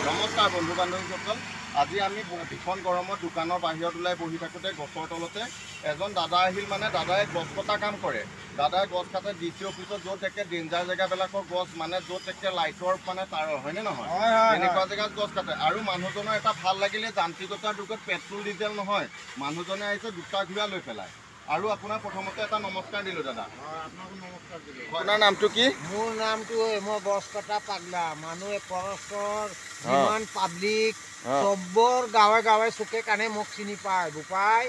নমস্কাৰ বন্ধু বান্ধৱীসকল, আজি আমি ভীষণ গৰমত দোকানৰ বাহিৰত ওলাই বহি থাকোঁতে গছৰ তলতে এজন দাদা আহিল। দাদাই গছ কটা কাম কৰে। দাদাই গছ কাটে ডিচি অফিচত, য'ত একে ডেঞ্জাৰ জেগাবিলাকৰ গছ, য'ত একে লাইটৰ তাঁৰ হয়নে নহয়, এনেকুৱা জেগাত গছ কাটে। আৰু মানুহজনৰ এটা ভাল লাগিলে, যান্ত্ৰিকতাৰ যুগত পেট্ৰল ডিজেল নহয়, মানুহজনে আহিছে দুটা ঘোঁৰা লৈ পেলাই। আৰু আপোনাৰ প্ৰথমতে এটা নমস্কাৰ দিলোঁ দাদা। আপোনাৰ নামটো কি? মোৰ নামটো মই গছ কটা পাগলা। মানুহে পৰস্পৰ যিমান পাব্লিক চবৰ গাঁৱে গাঁৱে চুকে কাণে মোক চিনি পায়। বোপাই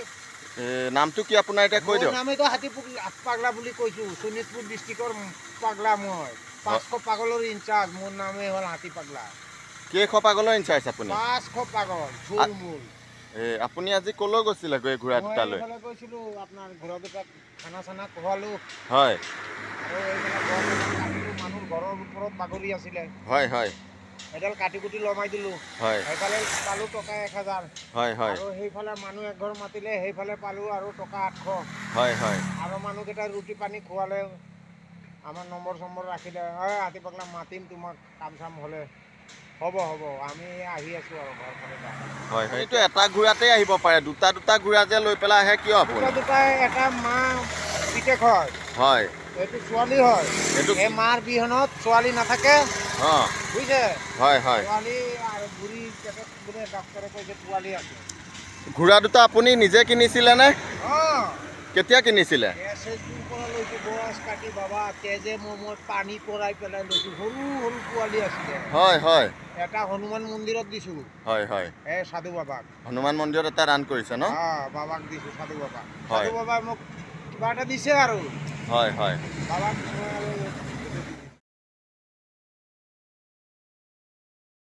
নামটো কি আপোনাৰ এতিয়া কৈ দিয়ক। নামেতো হাতী পাগলা বুলি কৈছোঁ। শোণিতপুৰ ডিষ্ট্ৰিক্টৰ পাগলা মই। 500 পাগলৰ ইনচাৰ্জ। মোৰ নামে হ'ল হাতী পাগলা। কেইশ পাগলৰ ইনচাৰ্জ আপুনি? 500 পাগল থুলমূল। আপুনি আজি ক'লৈ গৈছিলে ঘোঁৰা দুটালৈ? মই গৈছিলোঁ আপোনাৰ ঘোঁৰা দুটাক খানা চানা খোৱালোঁ। হয়। আৰু এইবিলাক গছ কাটিলোঁ, মানুহ ঘৰৰ ওপৰত বাগৰি আছিলে। হয় হয়। এডাল কাটি কুটি লমাই দিলোঁ। হয়। সেইফালে পালোঁ টকা 1000। হয় হয়। আৰু সেইফালে মানুহ এঘৰ মাতিলে, সেইফালে পালোঁ আৰু টকা 800। হয় হয়। আৰু মানুহকেইটা ৰুটি পানী খোৱালে, আমাৰ নম্বৰ চম্বৰ ৰাখিলে। হাতী পাগলা মাতিম তোমাক কাম চাম হ'লে। হ'ব আমি আহি আছোঁ আৰু ঘৰ ফালে যাম। হয় হয়। এইটো এটা ঘোঁৰাতে আহিব পাৰে, দুটা ঘোঁৰা যে লৈ পেলাই আহে কিয় আপুনি? দুটাই এটা মা পিতেক হয়। হয়। এইটো ছোৱালী হয়। এই মাৰ বিহনত ছোৱালী নাথাকে। বুজিছে? হয় হয়। ছোৱালী আৰু বুঢ়ী পেটত বোলে ডাক্তৰে কৈছে ছোৱালী আছে। ঘোঁৰা দুটা আপুনি নিজে কিনিছিলে নে? কেতিয়া কিনিছিলে? SSBৰ পৰা লৈছোঁ গছ কাটি বাবা, তেজে মই পানী পৰাই পেলাই লৈছোঁ। সৰু সৰু পোৱালি আছিলে। হয় হয়। এটা হনুমান মন্দিৰত দিছোঁ। হয় হয়। সাধু বাবাক। হনুমান মন্দিৰত এটা দান কৰিছে ন? বাবাক দিছোঁ, সাধু বাবাক। সাধু বাবাই মোক কিবা এটা দিছে আৰু। হয় হয়। বাবাক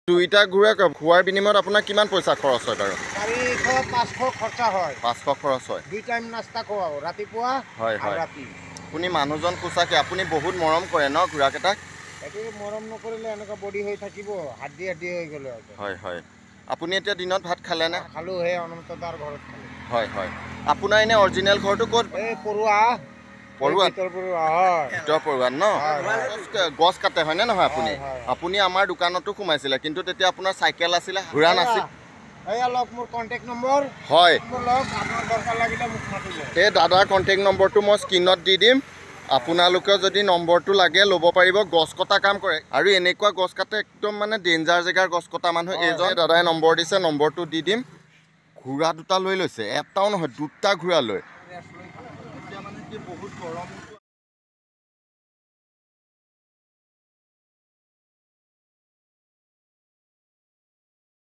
দুইটা ঘোঁৰা খোৱাৰ বিনিময়ত আপোনাৰ কিমান পইচা খৰচ হয় বাৰু? 400-500 খৰচা হয়। 500 খৰচ হয়। 2 টাইম নাস্তা খোৱাও, ৰাতিপুৱা আৰু ৰাতি। আপুনি মানুহজন সঁচাকৈ আপুনি বহুত মৰম কৰে ন ঘোঁৰাকেইটাক? এইটো মৰম নকৰিলে এনেকুৱা বডি হৈ থাকিব, হাড্ডি হৈ গ'লে। হয় হয়। আপুনি এতিয়া দিনত ভাত খালেনে? খালোঁ, সেই অনন্ত দাৰ ঘৰত খালোঁ। হয় হয়। আপোনাৰ এনে অৰিজিনেল ঘৰটো ক'ত? এই পৰুৱা। ভিতৰ পৰুৱাত ন? গছ কাটে হয়নে নহয় আপুনি? আপুনি আমাৰ দোকানতো সোমাইছিলে, কিন্তু তেতিয়া আপোনাৰ চাইকেল আছিলে, ঘোঁৰা নাছিল। মোৰ কণ্টেক্ট নম্বৰ। হয়। আপোনাৰ দৰকাৰ লাগিলে মোক মাতিব। এই দাদাৰ কণ্টেক্ট নম্বৰটো মই স্ক্ৰীণত দি দিম। আপোনালোকে যদি নম্বৰটো লাগে ল'ব পাৰিব। গছ কটা কাম কৰে আৰু এনেকুৱা গছ কাটে একদম ডেঞ্জাৰ জেগাৰ গছ কটা মানুহ এইজন। দাদাই নম্বৰ দিছে, নম্বৰটো দি দিম। ঘোঁৰা দুটা লৈ লৈছে, এটাও নহয় দুটা ঘোঁৰা লৈ। এতিয়া কি বহুত গৰম।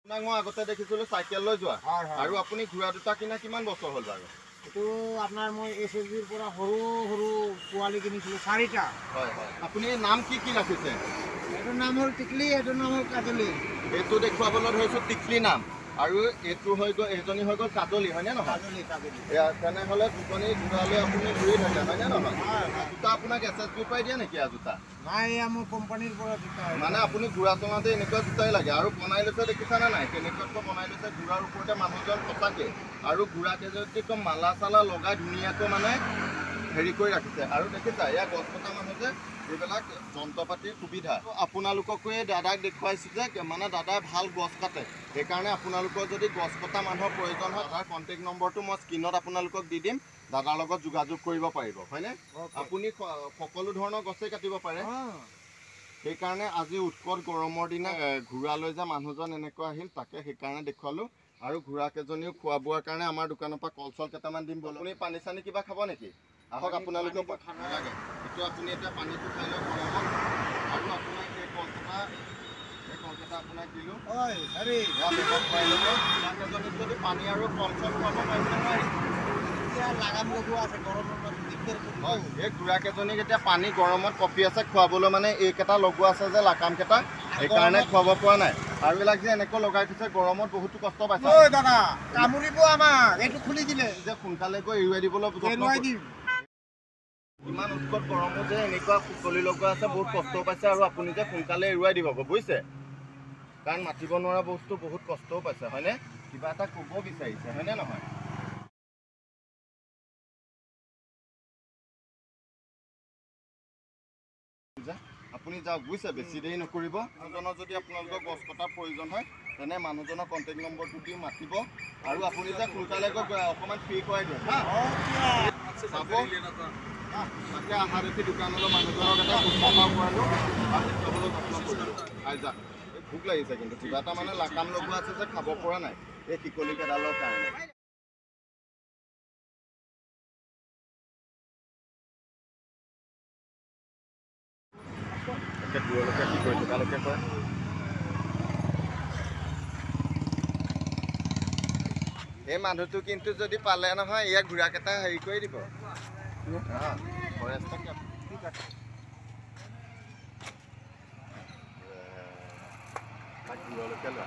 আপোনাক মই আগতে দেখিছিলোঁ চাইকেল লৈ যোৱা। আৰু আপুনি ঘোঁৰা দুটা কিনা কিমান বছৰ হ'ল বাৰু? এইটো আপোনাৰ মই SSBৰ পৰা সৰু সৰু পোৱালি কিনিছিলোঁ 4টা। হয় হয়। আপুনি নাম কি ৰাখিছে? এইটোৰ নাম হ'ল টিকলি, এইটোৰ নাম হ'ল কাজলি। এইটো দেখুৱাবলৈ ধৰিছোঁ টিকলি নাম, আৰু এইটো হৈ গ'ল, এইজনী হৈ গ'ল কাজলি, হয়নে নহয়? তেনেহ'লে দুজনী ঘোঁৰালৈ আপুনি ঘূৰি থাকে হয়নে নহয়? জোতা আপোনাক SSBৰ পৰাই দিয়ে নেকি জোতা? নাই, মোৰ কোম্পানীৰ পৰা জোতা। আপুনি ঘোঁৰা চলাওঁতে এনেকুৱা জোতাই লাগে। আৰু বনাই লৈছে দেখিছানে নাই? কেনেকুৱাকৈ বনাই লৈছে ঘোঁৰাৰ ওপৰতে মানুহজন সঁচাকৈ। আৰু ঘোঁৰাকেইজনী একদম মালা চালা লগাই ধুনীয়াকৈ হেৰি কৰি ৰাখিছে। আৰু দেখিছা, এয়া গছ কটা মানুহ যে, এইবিলাক যন্ত্ৰ পাতিৰ সুবিধা। আপোনালোককো এই দাদাক দেখুৱাইছোঁ যে দাদাই ভাল গছ কাটে। সেইকাৰণে আপোনালোকৰ যদি গছ কটা মানুহৰ প্ৰয়োজন হয়, দাদাৰ কণ্টেক্ট নম্বৰটো মই স্ক্ৰীণত আপোনালোকক দি দিম। দাদাৰ লগত যোগাযোগ কৰিব পাৰিব, হয়নে? আপুনি সকলো ধৰণৰ গছেই কাটিব পাৰে। সেইকাৰণে আজি উৎকট গৰমৰ দিনা ঘোঁৰা লৈ যে মানুহজন এনেকুৱা আহিল, তাকে সেইকাৰণে দেখুৱালোঁ। আৰু ঘোঁৰাকেইজনীও খোৱা বোৱাৰ কাৰণে আমাৰ দোকানৰ পৰা কল চল কেইটামান দিম। আপুনি পানী চানী কিবা খাব নেকি? আহক, আপোনালোকেও নালাগে। এইটো আপুনি এতিয়া পানীটো খাই লওক গৰমত। আৰু আপোনাক এই কলকেইটা আপোনাক দিলোঁ। ঘোঁৰাকেইজনীক যদি পানী আৰু কল চল খুৱাব পাৰিছে নহয়। লাগাম লগোৱা আছে গৰমৰ হয়, এই ঘোঁৰাকেইজনীক এতিয়া পানী গৰমত কপি আছে খুৱাবলৈ এইকেইটা লগোৱা আছে যে লাকামকেইটা, সেইকাৰণে খুৱাব পৰা নাই। আৰু এইবিলাক যে এনেকৈ লগাই থৈছে গৰমত বহুতো কষ্ট পাইছে। দাদা কামুৰিব আমাক, এইটো খুলি দিলে যে সোনকালে গৈ এৰুৱাই দিবলৈ দিম। ইমান উৎকট গৰমত যে এনেকুৱা খুচলি লগোৱা আছে, বহুত কষ্টও পাইছে। আৰু আপুনি যে সোনকালে এৰুৱাই দিব বুজিছে, কাৰণ মাতিব নোৱাৰা বস্তু বহুত কষ্টও পাইছে, হয়নে? কিবা এটা ক'ব বিচাৰিছে, হয়নে নহয়? আপুনি যাওক বুজিছে, বেছি দেৰি নকৰিব। মানুহজনৰ যদি আপোনালোকৰ গছ কটাৰ প্ৰয়োজন হয় তেনে মানুহজনৰ কণ্টেক্ট নম্বৰটো দি মাতিব আৰু আপুনি যে সোনকালে গৈ অকণমান ফ্ৰী কৰাই দিয়ক হা। চাব তাকে আশা দেখি দোকানলৈ মানুহজনক এটা সুস্থতাও কৰালোঁ আৰু খাবলৈ যত্ন কৰিলোঁ। আই যা ভোক লাগিছে কিন্তু কিবা এটা মানে লাকাম লগোৱা আছে যে খাব পৰা নাই এই শিকলিকেইডালৰ কাৰণে। দূৰলৈকে কি কৰি থকালৈকে কয়। এই মানুহটো কিন্তু যদি পালে নহয় ইয়াক ঘোঁৰাকেইটা হেৰি কৰি দিব। ফৰেষ্টকে দূৰলৈকে লোৱা।